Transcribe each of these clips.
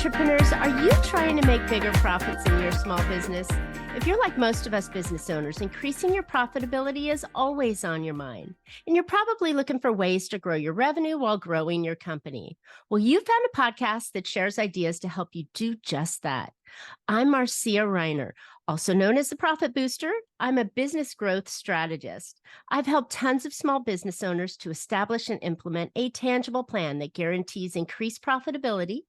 entrepreneurs, are you trying to make bigger profits in your small business? If you're like most of us business owners, increasing your profitability is always on your mind. And you're probably looking for ways to grow your revenue while growing your company. Well, you found a podcast that shares ideas to help you do just that. I'm Marcia Reiner, also known as the Profit Booster. I'm a business growth strategist. I've helped tons of small business owners to establish and implement a tangible plan that guarantees increased profitability,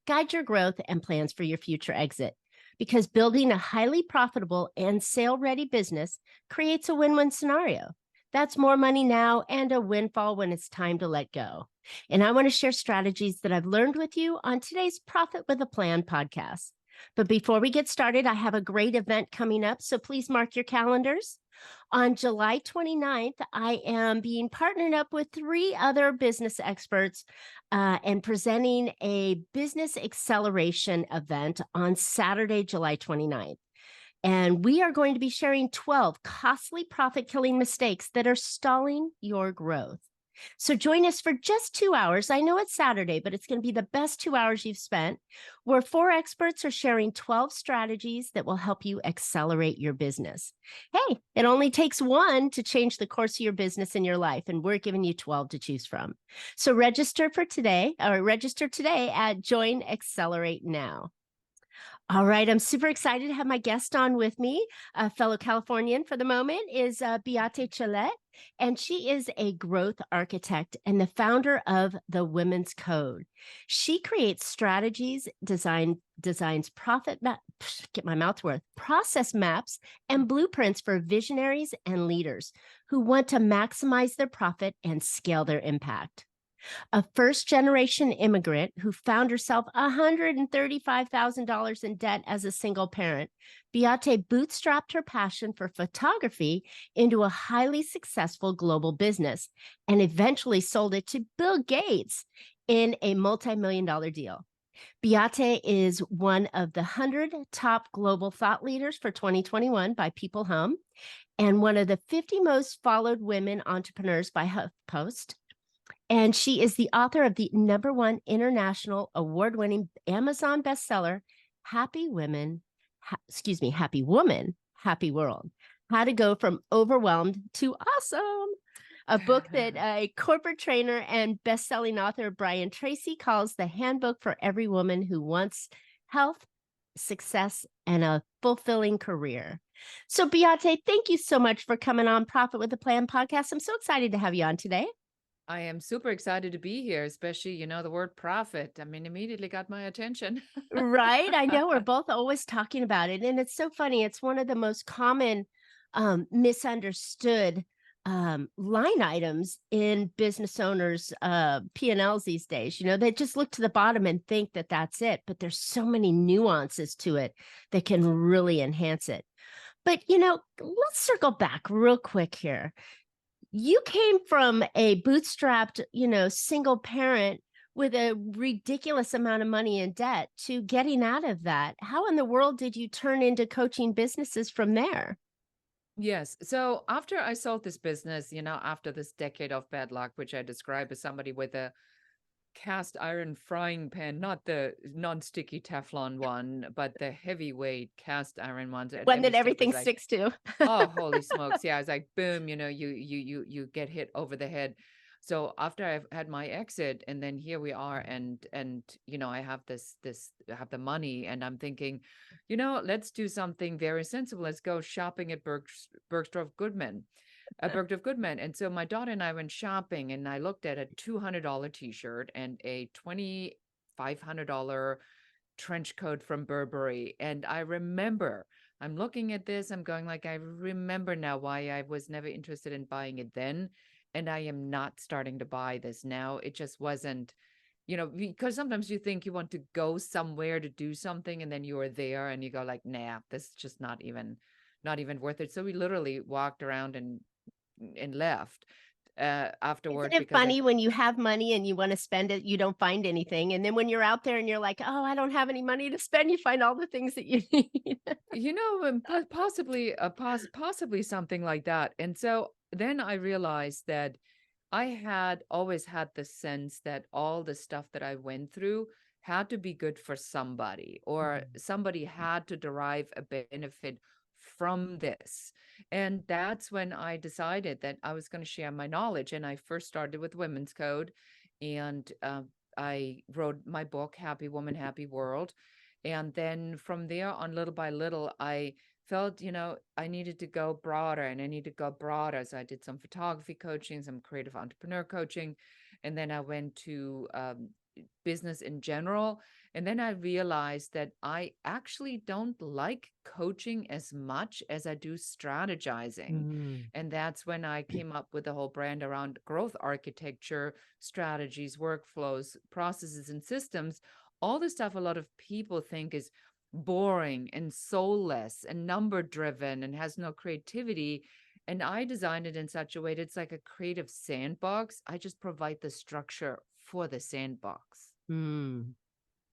guide your growth, and plans for your future exit. Because building a highly profitable and sale-ready business creates a win-win scenario. That's more money now and a windfall when it's time to let go. And I want to share strategies that I've learned with you on today's Profit with a Plan podcast. But before we get started, I have a great event coming up, so please mark your calendars. On July 29th, I am being partnered up with 3 other business experts and presenting a business acceleration event on Saturday, July 29th. And we are going to be sharing 12 costly profit-killing mistakes that are stalling your growth. So join us for just 2 hours. I know it's Saturday, but it's going to be the best 2 hours you've spent, where 4 experts are sharing 12 strategies that will help you accelerate your business. Hey, it only takes one to change the course of your business and your life, and we're giving you 12 to choose from. So register today at Join Accelerate Now. All right, I'm super excited to have my guest on with me. A fellow Californian for the moment is Beate Chelette, and she is a growth architect and the founder of the Women's Code. She creates strategies, designs process maps, and blueprints for visionaries and leaders who want to maximize their profit and scale their impact. A first-generation immigrant who found herself $135,000 in debt as a single parent, Beate bootstrapped her passion for photography into a highly successful global business and eventually sold it to Bill Gates in a multi-million-dollar deal. Beate is one of the 100 top global thought leaders for 2021 by People Hum and one of the 50 most followed women entrepreneurs by HuffPost. And she is the author of the #1 international award-winning Amazon bestseller, Happy Woman, Happy World, How to Go from Overwhelmed to Awesome, a book that a corporate trainer and best-selling author Brian Tracy calls the handbook for every woman who wants health, success, and a fulfilling career. So Beate, thank you so much for coming on Profit with a Plan podcast. I'm so excited to have you on today. I am super excited to be here, especially, the word profit. I mean, immediately got my attention. Right? I know we're both always talking about it. And it's so funny. It's one of the most common misunderstood line items in business owners' P&Ls these days. They just look to the bottom and think that that's it. But there's so many nuances to it that can really enhance it. But, let's circle back real quick here. You came from a bootstrapped, single parent with a ridiculous amount of money in debt to getting out of that. How in the world did you turn into coaching businesses from there? Yes. So after I sold this business, after this decade of bad luck, which I describe as somebody with a cast iron frying pan, not the non-sticky Teflon one, but the heavyweight cast iron ones. One that everything sticks to. Oh, holy smokes. Yeah, it's like, boom, you get hit over the head. So after I've had my exit, and then here we are, and I have I have the money, and I'm thinking, let's do something very sensible. Let's go shopping at Bergdorf Goodman. Bergdorf Goodman. And so my daughter and I went shopping, and I looked at a $200 t-shirt and a $2,500 trench coat from Burberry. And I remember I'm looking at this, I'm going like, I remember now why I was never interested in buying it then. And I am not starting to buy this now. It just wasn't, because sometimes you think you want to go somewhere to do something, and then you are there and you go like, nah, this is just not even worth it. So we literally walked around and left afterward. Isn't it funny when you have money and you want to spend it, you don't find anything. And then when you're out there and you're like, oh, I don't have any money to spend, you find all the things that you need. Possibly something like that. And so then I realized that I had always had the sense that all the stuff that I went through had to be good for somebody, or somebody had to derive a benefit from this. And that's when I decided that I was going to share my knowledge. And I first started with women's code, and I wrote my book, Happy Woman, Happy World. And then from there on, little by little, I felt, I needed to go broader, and I needed to go broader. So I did some photography coaching, some creative entrepreneur coaching. And then I went to business in general. And then I realized that I actually don't like coaching as much as I do strategizing. Mm. And that's when I came up with the whole brand around growth architecture, strategies, workflows, processes, and systems. All the stuff a lot of people think is boring and soulless and number driven and has no creativity. And I designed it in such a way that it's like a creative sandbox. I just provide the structure for the sandbox. Mm.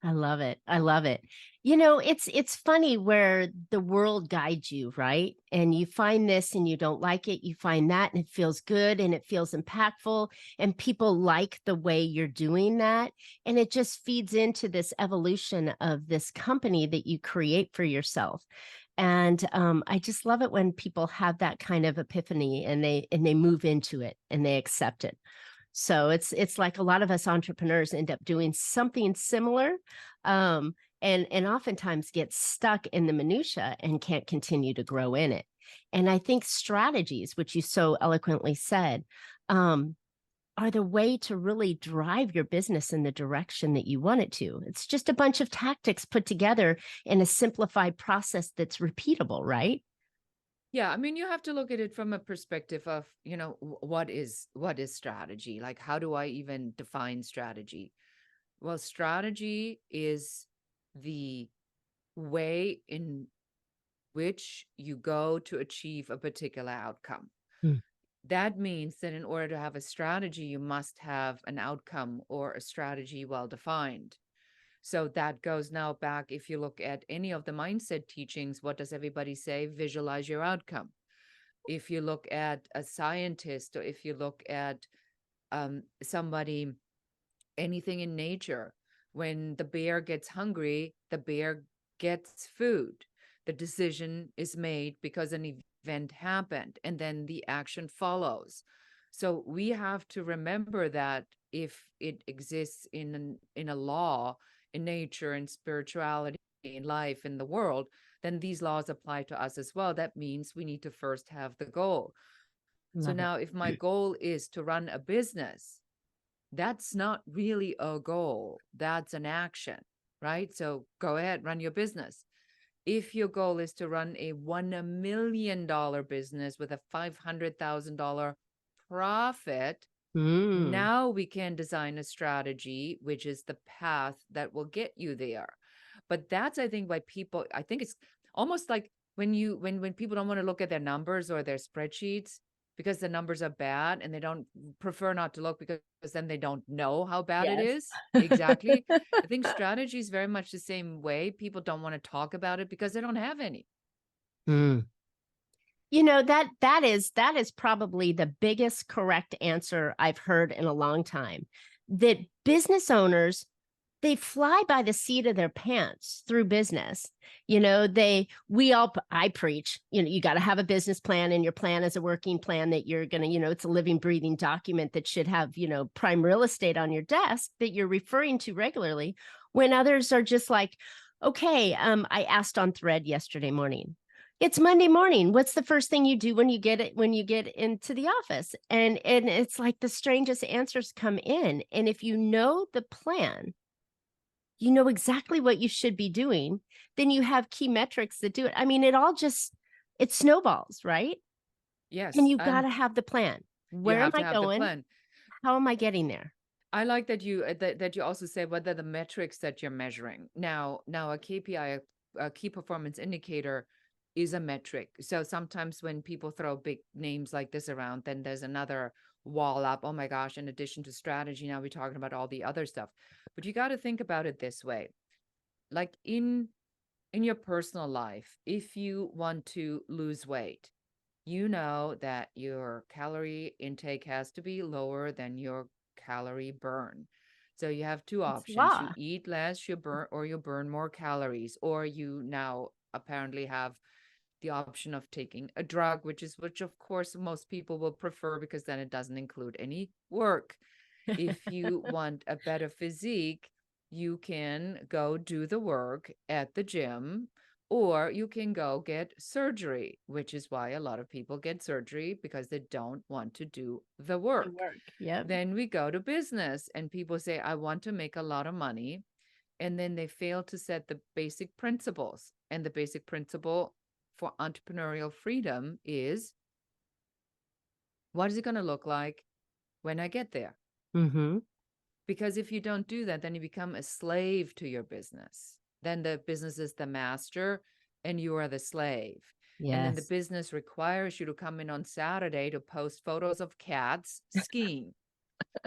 I love it. I love it. It's funny where the world guides you, right? And you find this and you don't like it. You find that and it feels good and it feels impactful. And people like the way you're doing that. And it just feeds into this evolution of this company that you create for yourself. And I just love it when people have that kind of epiphany and they move into it and they accept it. So it's like a lot of us entrepreneurs end up doing something similar, and oftentimes get stuck in the minutia and can't continue to grow in it. And I think strategies, which you so eloquently said, are the way to really drive your business in the direction that you want it to. It's just a bunch of tactics put together in a simplified process that's repeatable, right? Yeah, I mean, you have to look at it from a perspective of, what is strategy? Like, how do I even define strategy? Well, strategy is the way in which you go to achieve a particular outcome. Mm. That means that in order to have a strategy, you must have an outcome or a strategy well defined. So that goes now back. If you look at any of the mindset teachings, what does everybody say? Visualize your outcome. If you look at a scientist, or if you look at somebody, anything in nature, when the bear gets hungry, the bear gets food. The decision is made because an event happened, and then the action follows. So we have to remember that if it exists in a law, in nature, in spirituality, in life, in the world, then these laws apply to us as well. That means we need to first have the goal. So Love it. now, if my goal is to run a business, that's not really a goal. That's an action, right? So go ahead, run your business. If your goal is to run a $1 million business with a $500,000 profit, Mm. now we can design a strategy, which is the path that will get you there. But that's, I think, why people, I think it's almost like when people don't want to look at their numbers or their spreadsheets because the numbers are bad, and they don't prefer not to look because then they don't know how bad it Yes. is. Exactly. I think strategy is very much the same way. People don't want to talk about it because they don't have any. Mm. That is probably the biggest correct answer I've heard in a long time. That business owners, they fly by the seat of their pants through business. I preach, you got to have a business plan, and your plan is a working plan that you're going to, it's a living, breathing document that should have, prime real estate on your desk that you're referring to regularly. When others are just like, okay, I asked on Thread yesterday morning. It's Monday morning. What's the first thing you do when you get into the office? And it's like the strangest answers come in. And if you know the plan, you know exactly what you should be doing, then you have key metrics that do it. I mean, it snowballs, right? And Yes. you got And to have the plan. you Where am have to I have the going? plan. How am I getting there? I like that that you also say what are the metrics that you're measuring. Now a KPI, a key performance indicator, is a metric. So sometimes when people throw big names like this around, then there's another wall up. Oh my gosh, in addition to strategy, now we're talking about all the other stuff. But you got to think about it this way. Like in your personal life, if you want to lose weight, you know that your calorie intake has to be lower than your calorie burn. So you have two It's options. You law. eat less, you burn more calories, or you now apparently have the option of taking a drug, which of course most people will prefer because then it doesn't include any work. If you want a better physique, you can go do the work at the gym, or you can go get surgery, which is why a lot of people get surgery because they don't want to do the The work. work. Yep. Then we go to business and people say, I want to make a lot of money. And then they fail to set the basic principles. And the basic principle for entrepreneurial freedom is, what is it going to look like when I get there? Mm-hmm. Because if you don't do that, then you become a slave to your business. Then the business is the master and you are the slave. And then the Yes. business requires you to come in on Saturday to post photos of cats skiing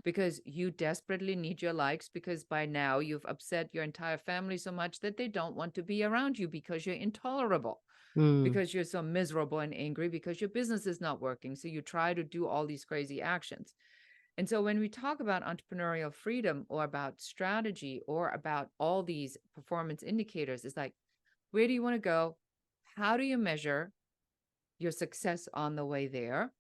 because you desperately need your likes, because by now you've upset your entire family so much that they don't want to be around you because you're intolerable, Mm. because you're so miserable and angry because your business is not working. So you try to do all these crazy actions. And so when we talk about entrepreneurial freedom or about strategy or about all these performance indicators, it's like, where do you want to go? How do you measure your success on the way there?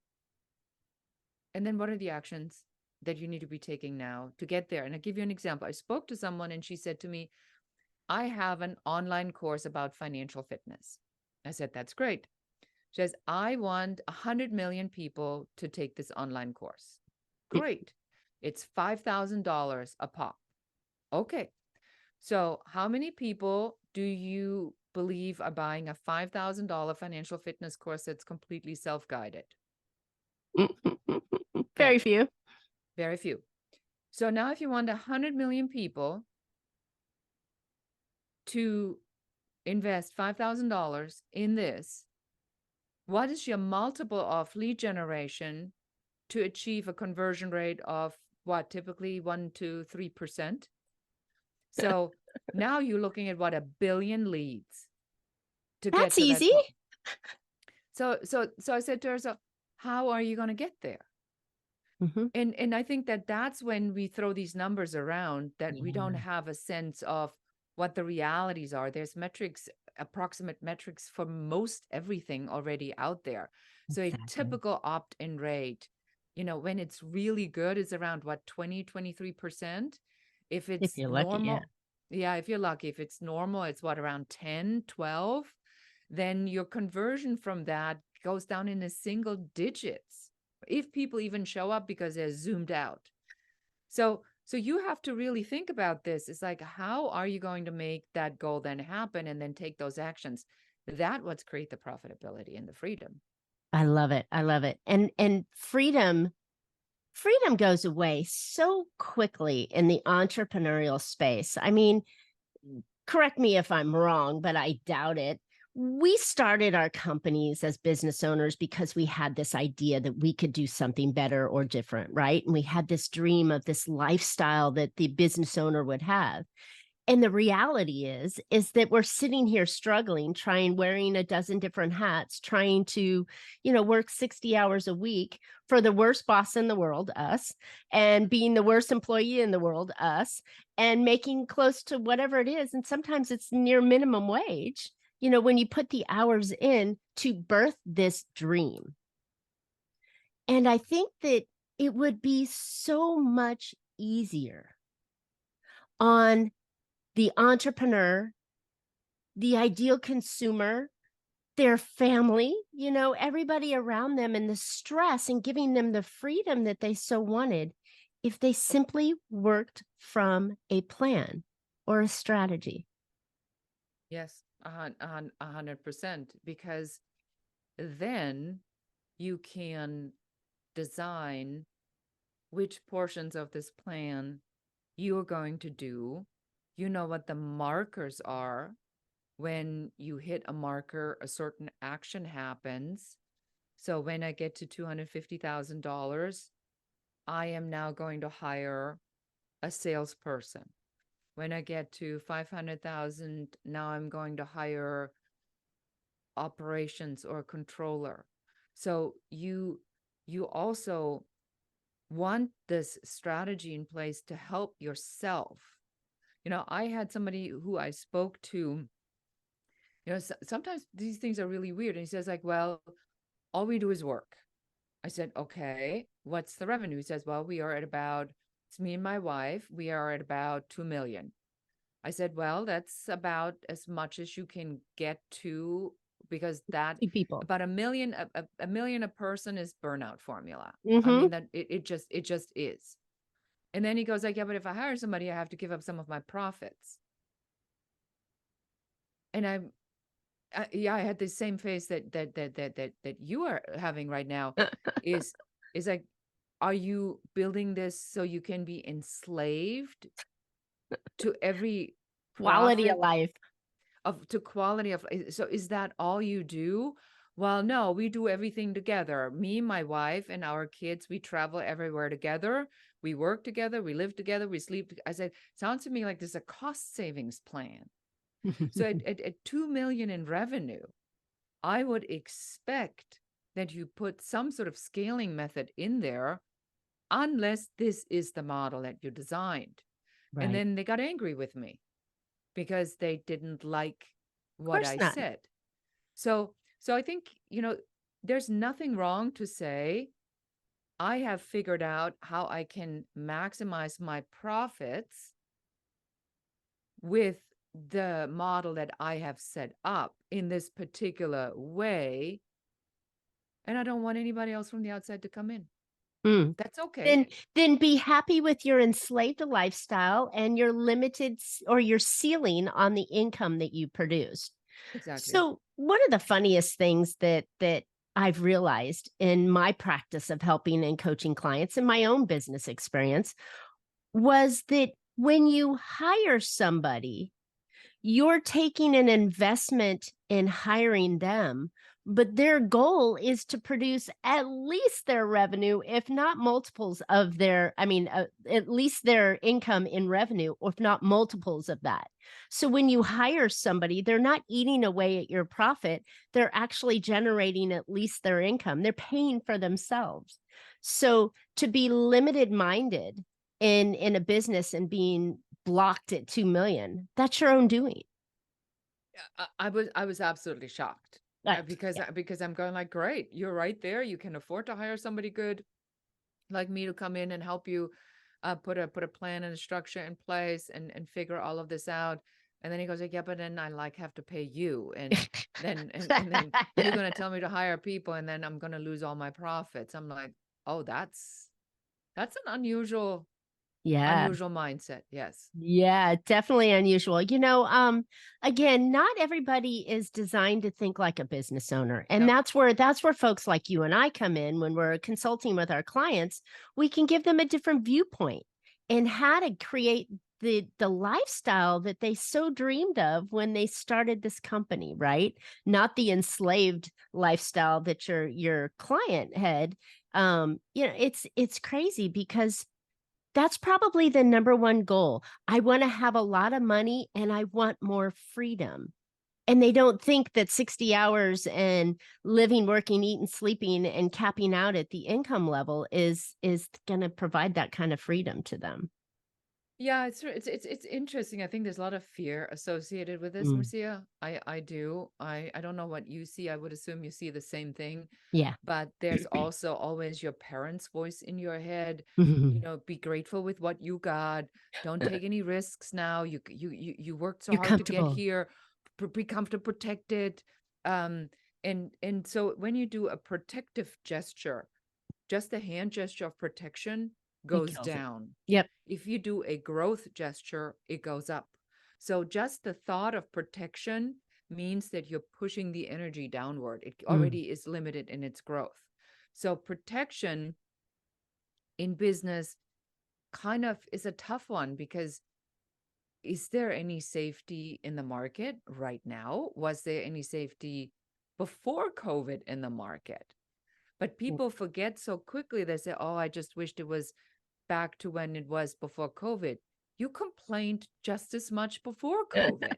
And then what are the actions that you need to be taking now to get there? And I'll give you an example. I spoke to someone and she said to me, I have an online course about financial fitness. I said, that's great. She says, I want 100 million people to take this online course. Great. It's $5,000 a pop. Okay. So how many people do you believe are buying a $5,000 financial fitness course that's completely self-guided? Very Okay, few. very few. So now if you want 100 million people to invest $5,000 in this, what is your multiple of lead generation to achieve a conversion rate of what, typically 1 to 3%? So now you're looking at what, 1 billion leads to get That's to that easy. point. So I said to her, so how are you going to get there? Mm-hmm. And I think that that's when we throw these numbers around, that we don't Yeah. have a sense of what the realities are. There's metrics, approximate metrics for most everything already out there. So a Exactly. typical opt-in rate, when it's really good, is around what, 20, 23%. If If it's you're lucky, yeah. normal, yeah, if you're lucky, if it's normal, it's what, around 10, 12, then your conversion from that goes down in the single digits, if people even show up because they're zoomed out. So you have to really think about this. It's like, how are you going to make that goal then happen and then take those actions? That what's create the profitability and the freedom. I love it. I love it. And freedom goes away so quickly in the entrepreneurial space. I mean, correct me if I'm wrong, but I doubt it. We started our companies as business owners because we had this idea that we could do something better or different, right? And we had this dream of this lifestyle that the business owner would have. And the reality is that we're sitting here struggling, wearing a dozen different hats, trying to, work 60 hours a week for the worst boss in the world, us, and being the worst employee in the world, us, and making close to whatever it is. And sometimes it's near minimum wage, when you put the hours in to birth this dream. And I think that it would be so much easier on the entrepreneur, the ideal consumer, their family, everybody around them, and the stress, and giving them the freedom that they so wanted if they simply worked from a plan or a strategy. Yes, 100%, because then you can design which portions of this plan you're going to do. You know what the markers are. When you hit a marker, a certain action happens. So when I get to $250,000, I am now going to hire a salesperson. When I get to 500,000, now I'm going to hire operations or a controller. So you also want this strategy in place to help yourself. I had somebody who I spoke to, sometimes these things are really weird. And he says, like, well, all we do is work. I said, okay, what's the revenue? He says, well, it's me and my wife, we are at about 2 million. I said, well, that's about as much as you can get to, because that Two people. about a million a person is burnout formula. I Mm-hmm. mean, that it just is. And then he goes like, yeah, but if I hire somebody, I have to give up some of my profits. And I had the same face that you are having right now. is like, are you building this so you can be enslaved to every Quality of profit life. to quality of, so is that all you do? Well, no, we do everything together. Me, my wife, and our kids, we travel everywhere together. We work together, we live together, we sleep. I said, sounds to me like there's a cost savings plan. So at 2 million in revenue, I would expect that you put some sort of scaling method in there, unless this is the model that you designed. Right. And then they got angry with me because they didn't like what I not. said. So I think, there's nothing wrong to say, I have figured out how I can maximize my profits with the model that I have set up in this particular way. And I don't want anybody else from the outside to come in. Mm. That's okay. Then be happy with your enslaved lifestyle and your limited or your ceiling on the income that you produce. Exactly. So one of the funniest things that I've realized in my practice of helping and coaching clients in my own business experience was that when you hire somebody, you're taking an investment in hiring them, but their goal is to produce at least their revenue, if not multiples of at least their income in revenue, or if not multiples of that. So when you hire somebody, they're not eating away at your profit. They're actually generating at least their income. They're paying for themselves. So to be limited minded in a business and being blocked at 2 million, that's your own doing. I was absolutely shocked, because I'm going like, great, you're right there. You can afford to hire somebody good like me to come in and help you put a plan and a structure in place and figure all of this out. And then he goes like, yeah, but then I have to pay you, and then you're gonna tell me to hire people, and then I'm gonna lose all my profits. I'm like, oh, that's an unusual mindset. Yes. Yeah, definitely unusual. Again, not everybody is designed to think like a business owner. And No. that's where folks like you and I come in when we're consulting with our clients. We can give them a different viewpoint and how to create the lifestyle that they so dreamed of when they started this company, right? Not the enslaved lifestyle that your client had. It's crazy because that's probably the number one goal. I want to have a lot of money and I want more freedom. And they don't think that 60 hours and living, working, eating, sleeping, and capping out at the income level is going to provide that kind of freedom to them. Yeah, it's interesting. I think there's a lot of fear associated with this, Marcia. I do. I don't know what you see. I would assume you see the same thing. Yeah. But there's also always your parents' voice in your head. Be grateful with what you got. Don't take any risks now. You worked so You're hard to get comfortable. here. Be comfortable, protected. And so when you do a protective gesture, just the hand gesture of protection goes down. Yep. If you do a growth gesture, it goes up. So just the thought of protection means that you're pushing the energy downward. It already is limited in its growth. So protection in business kind of is a tough one, because is there any safety in the market right now? Was there any safety before COVID in the market? But people forget so quickly. They say, oh, I just wished it was back to when it was before COVID. You complained just as much before COVID.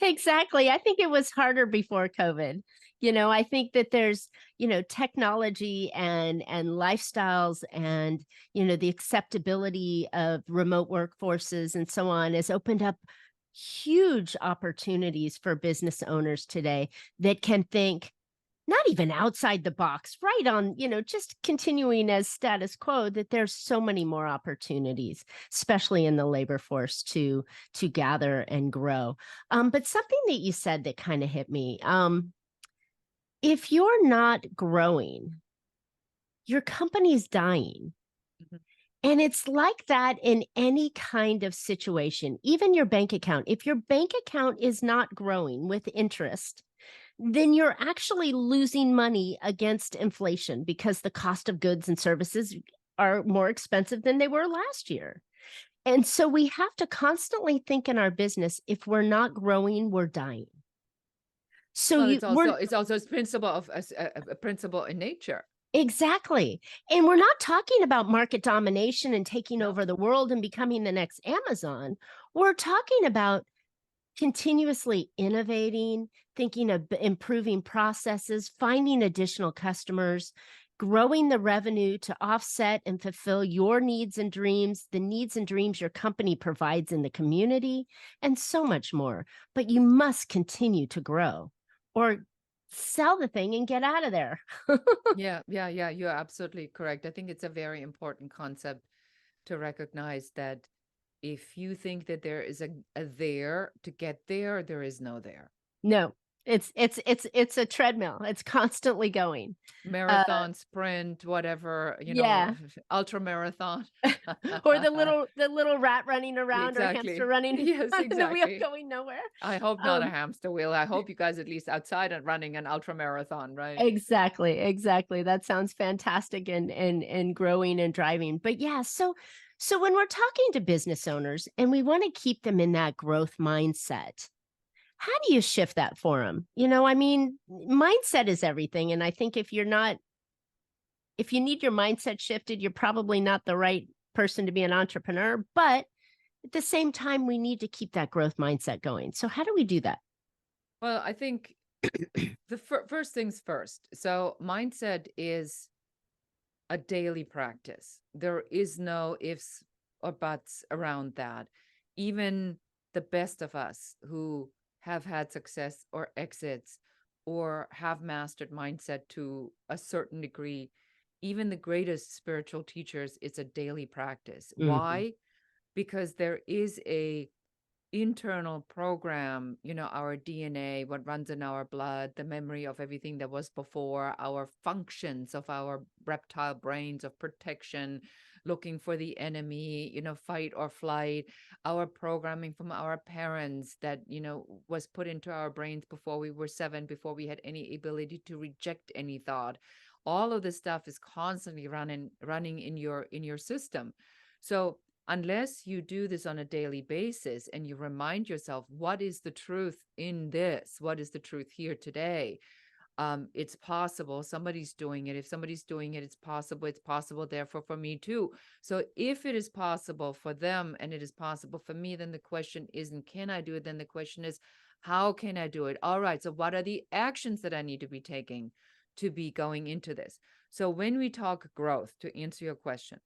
Exactly. I think it was harder before COVID. I think that there's, technology and lifestyles and, the acceptability of remote workforces and so on has opened up huge opportunities for business owners today that can think not even outside the box, right on, just continuing as status quo, that there's so many more opportunities, especially in the labor force to gather and grow. But something that you said that kind of hit me. If you're not growing, your company's dying. Mhm. And it's like that in any kind of situation, even your bank account. If your bank account is not growing with interest, then you're actually losing money against inflation because the cost of goods and services are more expensive than they were last year. And so we have to constantly think in our business, if we're not growing, we're dying. So Well, you we're it's also a principle of a principle in nature. exactly. And we're not talking about market domination and taking No. over the world and becoming the next Amazon. We're talking about continuously innovating, thinking of improving processes, finding additional customers, growing the revenue to offset and fulfill your needs and dreams, the needs and dreams your company provides in the community, and so much more. But you must continue to grow or sell the thing and get out of there. Yeah. You're absolutely correct. I think it's a very important concept to recognize that if you think that there is a there to get there, there is no there. No, it's a treadmill. It's constantly going. Uh, Marathon, sprint, whatever, yeah. ultra marathon. Or the little rat running around or hamster Exactly. running Yes, on the wheel exactly. going nowhere. I hope not a Um, hamster wheel. I hope you guys at least outside and running an ultra marathon, right? exactly. That sounds fantastic and growing and driving. But yeah, so when we're talking to business owners and we want to keep them in that growth mindset, how do you shift that for them? I mean, mindset is everything. And I think if you need your mindset shifted, you're probably not the right person to be an entrepreneur. But at the same time, we need to keep that growth mindset going. So, how do we do that? Well, I think the first things first. So, mindset is a daily practice. There is no ifs or buts around that. Even the best of us who have had success or exits or have mastered mindset to a certain degree, even the greatest spiritual teachers, it's a daily practice. Mhm. Why? Because there is a internal program, our DNA, what runs in our blood, the memory of everything that was before, our functions of our reptile brains of protection, looking for the enemy, fight or flight, our programming from our parents that, was put into our brains before we were 7, before we had any ability to reject any thought. All of this stuff is constantly running in your system. So unless you do this on a daily basis and you remind yourself, what is the truth in this? What is the truth here today? It's possible somebody's doing it. If somebody's doing it, it's possible, therefore, for me too. So if it is possible for them and it is possible for me, then the question isn't, can I do it? Then the question is, how can I do it? All right. So what are the actions that I need to be taking to be going into this? So when we talk growth, to answer your question,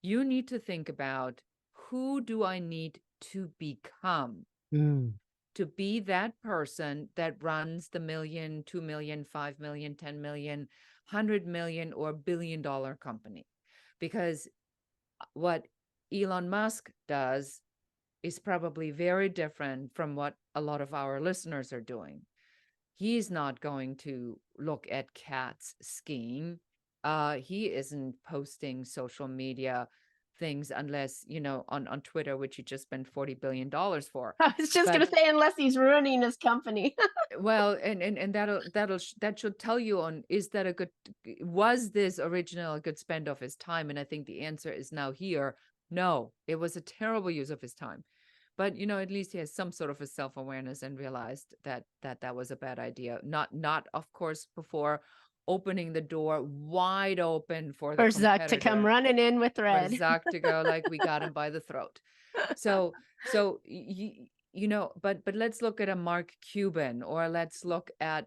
you need to think about, who do I need to become Mm. to be that person that runs the million, 2 million, 5 million, 10 million, 100 million, or $1 billion company. Because what Elon Musk does is probably very different from what a lot of our listeners are doing. He's not going to look at cats skiing. He isn't posting social media things unless, on Twitter, which he just spent $40 billion for. I was just But gonna say, unless he's ruining his company. well, and that should tell you, on, is that a good, was this original a good spend of his time? And I think the answer is now here. No, it was a terrible use of his time. But at least he has some sort of a self-awareness and realized that was a bad idea. Not of course before opening the door wide open for the For Zuck to come competitor, running in with for red. Zuck to go like, we got him by the throat. So but let's look at a Mark Cuban, or let's look at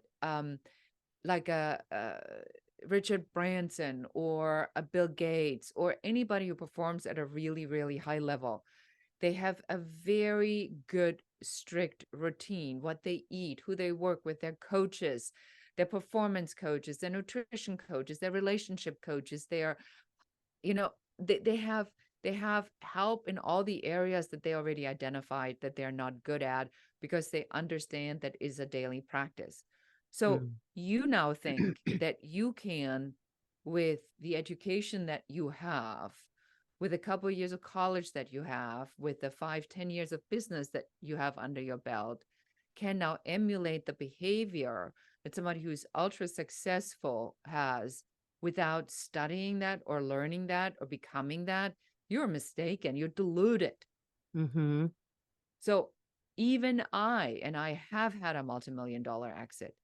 like a Richard Branson or a Bill Gates, or anybody who performs at a really, really high level. They have a very good, strict routine, what they eat, who they work with, their coaches, their performance coaches, their nutrition coaches, their relationship coaches. They are, you know, they have help in all the areas that they already identified that they're not good at, because they understand that is a daily practice. So Mm. you now think that you can, with the education that you have, with a couple of years of college that you have, with the 5-10 years of business that you have under your belt, can now emulate the behavior that somebody who's ultra successful has without studying that or learning that or becoming that. You're mistaken. You're deluded. Mm-hmm. So even and I have had a multi-million-dollar exit,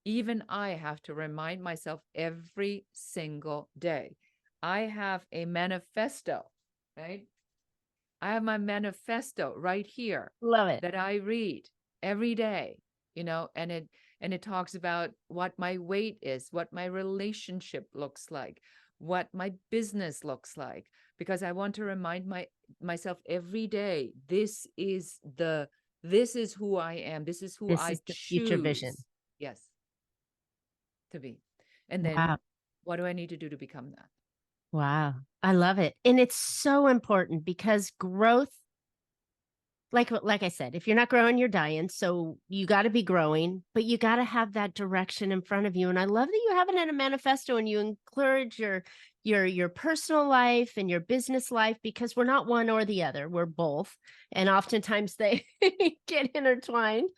even I have to remind myself every single day. I have a manifesto, right? I have my manifesto right here Love it. that I read every day, and it talks about what my weight is, what my relationship looks like, what my business looks like, because I want to remind myself every day, this is who I am. This is who This I is the future vision. choose. Yes, to be. And then Wow. what do I need to do to become that? Wow. I love it. And it's so important because growth, like I said, if you're not growing, you're dying. So you got to be growing, but you got to have that direction in front of you. And I love that you have it in a manifesto and you encourage your personal life and your business life, because we're not one or the other. We're both. And oftentimes they get intertwined.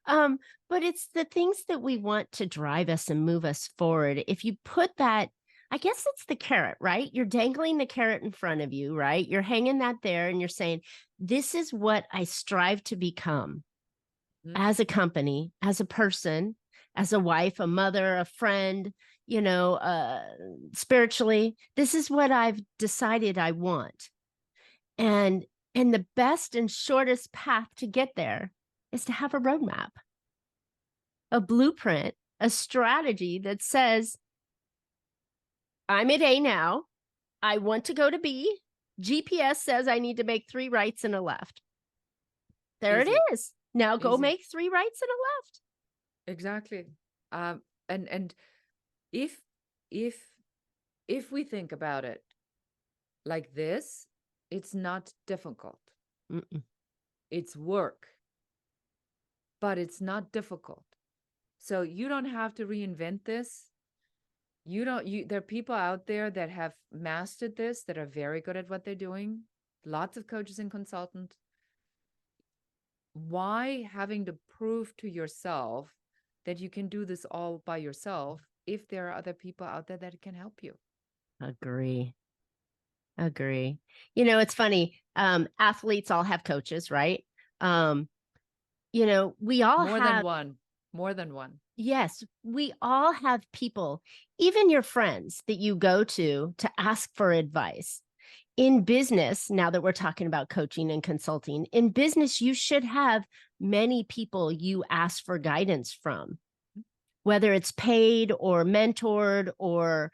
But it's the things that we want to drive us and move us forward. If you put that, I guess it's the carrot, right? You're dangling the carrot in front of you, right? You're hanging that there and you're saying, this is what I strive to become as a company, as a person, as a wife, a mother, a friend, spiritually. This is what I've decided I want. And the best and shortest path to get there is to have a roadmap, a blueprint, a strategy that says, I'm at A now. I want to go to B. GPS says I need to make 3 rights and a left. There Easy. it is. Now go Easy. make 3 rights and a left. Exactly. And if if we think about it like this, it's not difficult. Mm-mm. It's work, but it's not difficult. So you don't have to reinvent this. There are people out there that have mastered this, that are very good at what they're doing. Lots of coaches and consultants. Why having to prove to yourself that you can do this all by yourself if there are other people out there that can help you? Agree. It's funny. Athletes all have coaches, right? We all More than have, one. More than one. yes, we all have people, even your friends that you go to ask for advice. In business, now that we're talking about coaching and consulting, in business, you should have many people you ask for guidance from, whether it's paid or mentored or,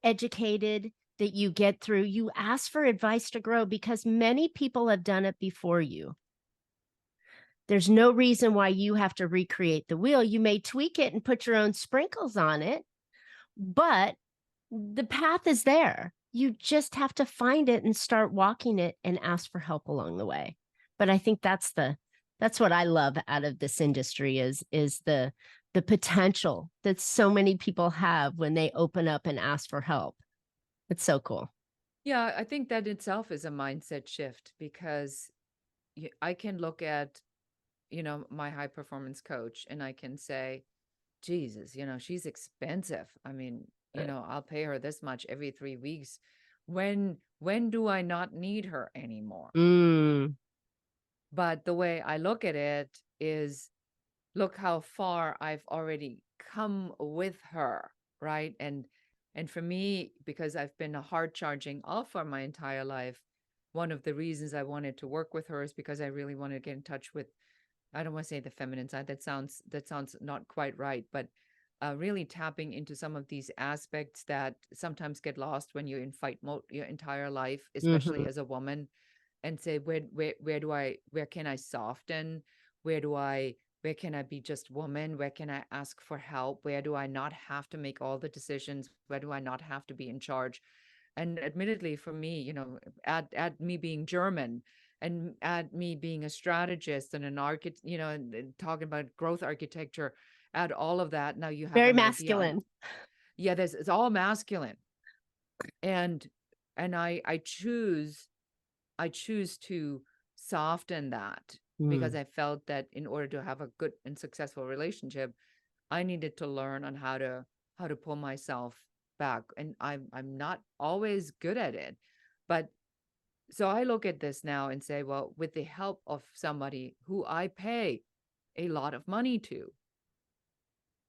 educated, that you get through. You ask for advice to grow because many people have done it before you. There's no reason why you have to recreate the wheel. You may tweak it and put your own sprinkles on it, but the path is there. You just have to find it and start walking it and ask for help along the way. But I think that's what I love out of this industry is the potential that so many people have when they open up and ask for help. It's so cool. Yeah, I think that itself is a mindset shift, because I can look at, my high performance coach and I can say, Jesus, she's expensive. I mean, I'll pay her this much every 3 weeks. When do I not need her anymore? Mm. But the way I look at it is, look how far I've already come with her, right? And for me, because I've been a hard charging alpha my entire life, one of the reasons I wanted to work with her is because I really wanted to get in touch with, I don't want to say the feminine side. That sounds not quite right, but really tapping into some of these aspects that sometimes get lost when you're in fight mode your entire life, especially Hmm. as a woman, and say where can I soften? Where do I where can I be just woman? Where can I ask for help? Where do I not have to make all the decisions? Where do I not have to be in charge? And admittedly, for me, add me being German, and add me being a strategist and an architect, and talking about growth architecture, add all of that. Now you have Very an idea on, masculine. yeah, it's all masculine. And I choose to soften that, because Mm. I felt that in order to have a good and successful relationship, I needed to learn on how to pull myself back. And I'm not always good at it. But so I look at this now and say, well, with the help of somebody who I pay a lot of money to,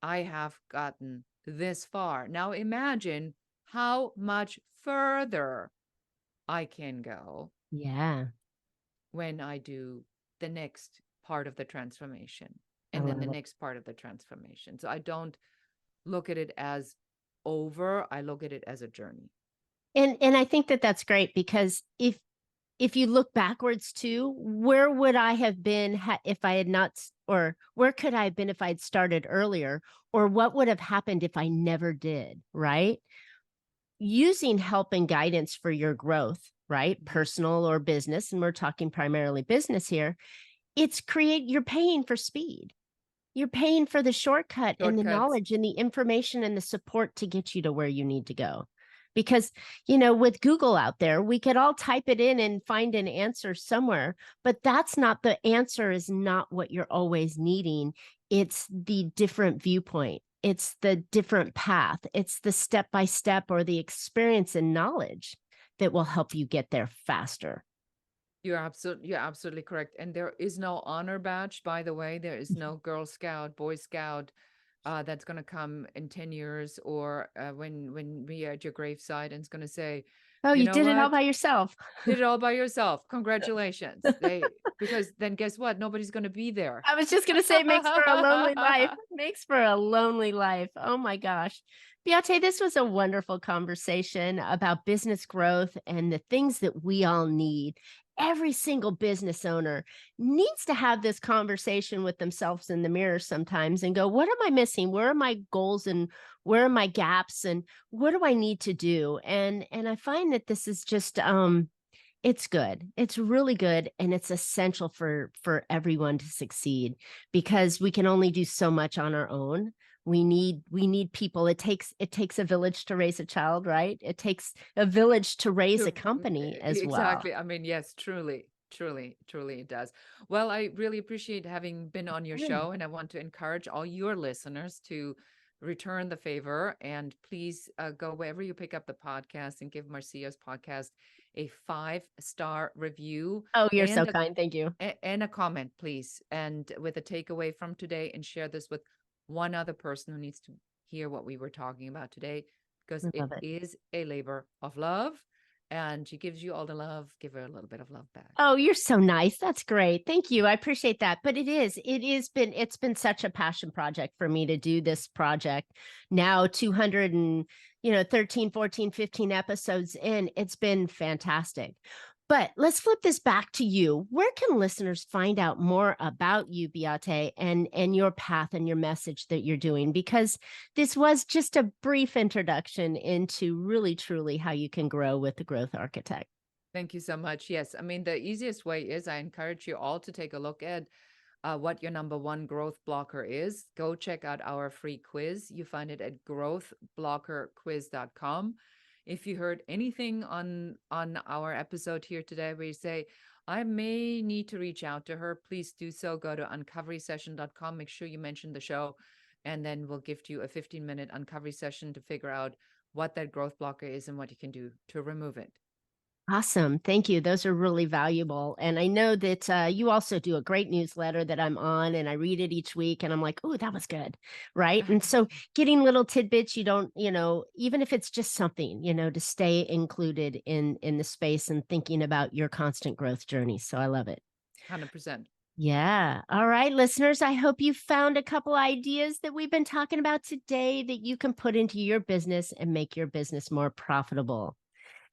I have gotten this far. Now imagine how much further I can go Yeah, when I do the next part of the transformation, I and then the love it. next part of the transformation. So I don't look at it as over, I look at it as a journey. And I think that that's great because if you look backwards too, where would I have been if I had not, or where could I have been if I'd started earlier, or what would have happened if I never did, right? Using help and guidance for your growth, right? Mhm. Personal or business, and we're talking primarily business here. You're paying for speed. You're paying for the shortcut and the Shortcuts. knowledge and the information and the support to get you to where you need to go. Because, with Google out there, we could all type it in and find an answer somewhere, but that's not the answer, is not what you're always needing. It's the different viewpoint. It's the different path. It's the step by step or the experience and knowledge that will help you get there faster. You're absolutely correct. And there is no honor badge, by the way. There is no Girl Scout, Boy Scout that's going to come in 10 years, or when we are at your graveside, and it's going to say, Oh, you you know did it all what? by yourself. Did it all by yourself. Congratulations. Because then guess what? Nobody's going to be there. I was just going to say it makes for a lonely life. It makes for a lonely life. Oh my gosh. Beate, this was a wonderful conversation about business growth and the things that we all need. Every single business owner needs to have this conversation with themselves in the mirror sometimes and go, what am I missing? Where are my goals and where are my gaps and what do I need to do? And I find that this is just it's good. It's really good, and it's essential for everyone to succeed because we can only do so much on our own. We need people. It takes a village to raise a child, right? It takes a village to raise a company as well. Exactly. I mean, yes, truly, truly, truly it does. Well, I really appreciate having been on your Yeah. show, and I want to encourage all your listeners to return the favor, and please go wherever you pick up the podcast and give Marcia's podcast a 5-star review, Oh, you're so and a kind. Thank you. and a comment, please, and with a takeaway from today, and share this with one other person who needs to hear what we were talking about today, because I it love it. is a labor of love, and she gives you all the love. Give her a little bit of love back. Oh, you're so nice. That's great. Thank you. I appreciate that. But it's been such a passion project for me to do this project. Now 200 and 13, 14, 15 episodes in. It's been fantastic. But let's flip this back to you. Where can listeners find out more about you, Beate, and your path and your message that you're doing? Because this was just a brief introduction into really truly how you can grow with the growth architect. Thank you so much. Yes, I mean, the easiest way is, I encourage you all to take a look at what your number one growth blocker is. Go check out our free quiz. You find it at growthblockerquiz.com. If you heard anything on our episode here today where you say, I may need to reach out to her, please do so. Go to uncoverysession.com. Make sure you mention the show, and then we'll gift you a 15-minute uncovery session to figure out what that growth blocker is and what you can do to remove it. Awesome. Thank you. Those are really valuable. And I know that you also do a great newsletter that I'm on, and I read it each week and I'm like, oh, that was good. Right. And so getting little tidbits, you don't, even if it's just something, to stay included in the space and thinking about your constant growth journey. So I love it. 100%. Yeah. All right, listeners, I hope you found a couple ideas that we've been talking about today that you can put into your business and make your business more profitable.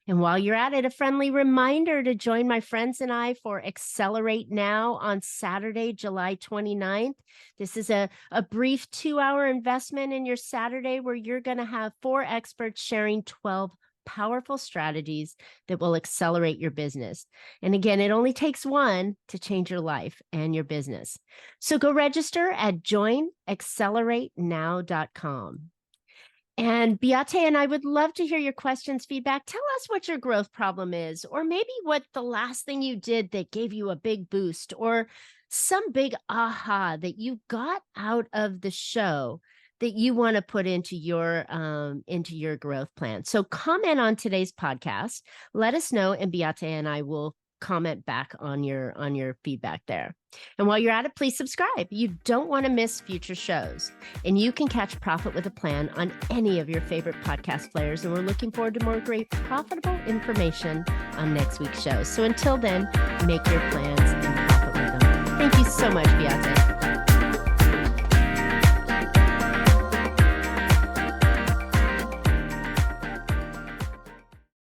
And while you're at it, a friendly reminder to join my friends and I for Accelerate Now on Saturday, July 29th. This is a brief 2-hour investment in your Saturday where you're going to have 4 experts sharing 12 powerful strategies that will accelerate your business. And again, it only takes one to change your life and your business. So go register at joinaccelerate.now.com. And Beate and I would love to hear your questions, feedback. Tell us what your growth problem is, or maybe what the last thing you did that gave you a big boost, or some big aha that you got out of the show that you want to put into your growth plan. So comment on today's podcast. Let us know, and Beate and I will comment back on your feedback there. And while you're at it, please subscribe. You don't want to miss future shows. And you can catch Profit with a Plan on any of your favorite podcast players. And we're looking forward to more great profitable information on next week's show. So until then, make your plans and profit with them. Thank you so much, Beate.